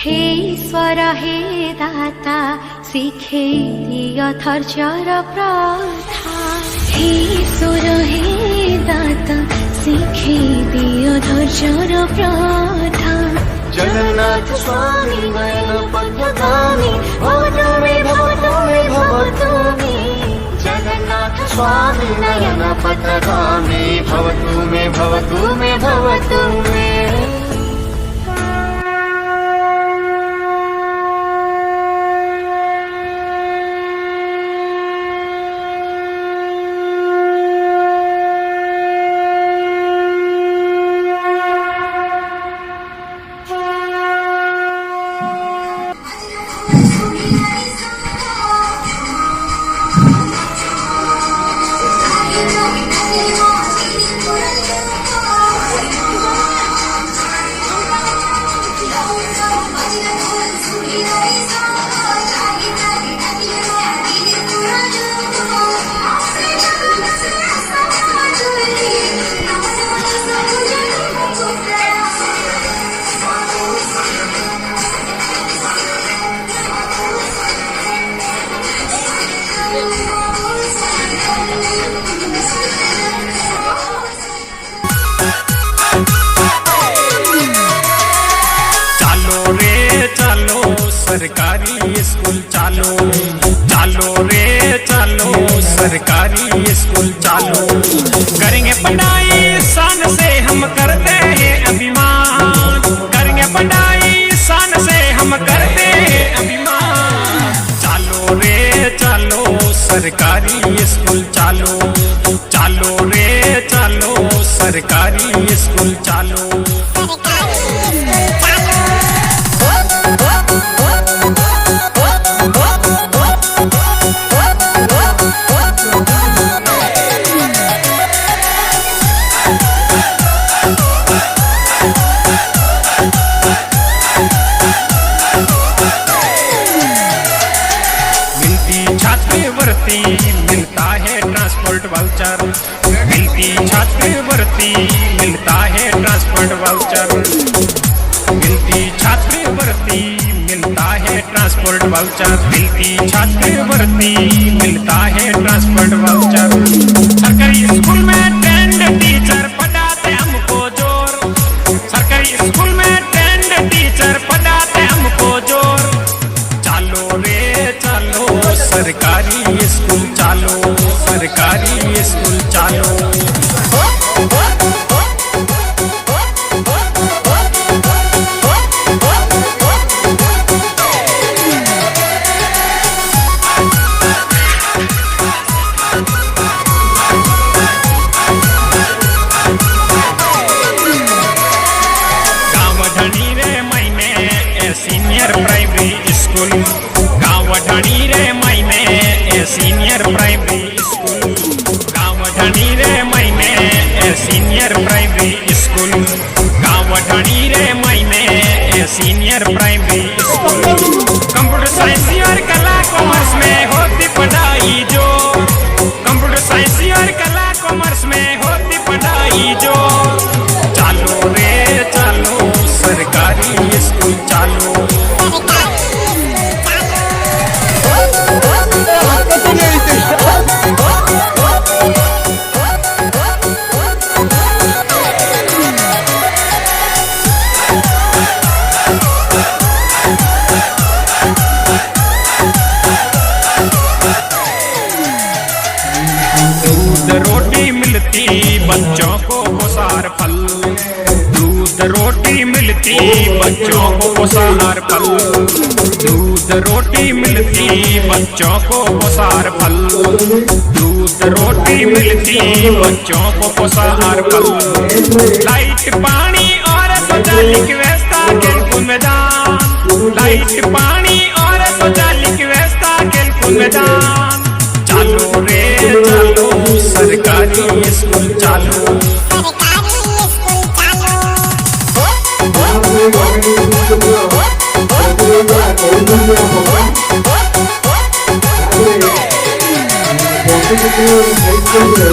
हे ईश्वर हे दाता शिखे दिय धैर्यर प्रथा। हे ईश्वर हे दाता शिखे दिय धैर्यर प्रथा। जगन्नाथ स्वामी नयन पथगामी भवतु मे भवतु मे भवतु मे। जगन्नाथ स्वामी नयन पथगामी भवतु मे भवतु मे भवतु मे। सरकारी स्कूल चालो चालो रे चालो सरकारी स्कूल चालो। करेंगे पढ़ाई शान से हम करते हैं अभिमान। करेंगे पढ़ाई शान से हम करते हैं अभिमान। चालो रे चालो सरकारी स्कूल चालो चालो रे चालो सरकारी स्कूल चालो। मिलता है ट्रांसपोर्ट वाउचर। मिलती छात्रवृत्ति मिलता है ट्रांसपोर्ट वाउचर। मिलती छात्रवृत्ति मिलता है ट्रांसपोर्ट वाउचर। मिलती छात्रवृत्ति मिलता है ट्रांसपोर्ट वाउचर। सरकारी स्कूल में ट्रेंड टीचर पढ़ाते हमको जोर। सरकारी स्कूल में ट्रेंड टीचर पढ़ाते हमको जोर। चालो रे चालो सरकारी स्कूल चालो सरकारी स्कूल चालो। गाँव ढणी रे मैंने सीनियर प्राइमरी स्कूल। गाँव ढणी रे मैंने सीनियर प्राइमरी स्कूल। गाँव ढणी रे मैंने सीनियर प्राइमरी स्कूल। गाँव ढणी रे मैंने senior primary school. Computer science और कला कॉमर्स में होती पढ़ाई जो। कंप्यूटर साइंस और कला कॉमर्स में होती पढ़ाई जो। चालो रे चालो सरकारी स्कूल चालो। दूध रोटी मिलती बच्चों को पोषाहार फल। दूध रोटी मिलती बच्चों को पोषाहार फल। दूध रोटी मिलती बच्चों को पोषाहार फल। दूध रोटी मिलती बच्चों को पोषाहार फल। लाइट पानी और शौचालय की व्यवस्था खेलकूद मैदान। लाइट पानी और शौचालय की व्यवस्था खेलकूद मैदान। चालो रे चालो सरकारी स्कूल चालो। सरकारी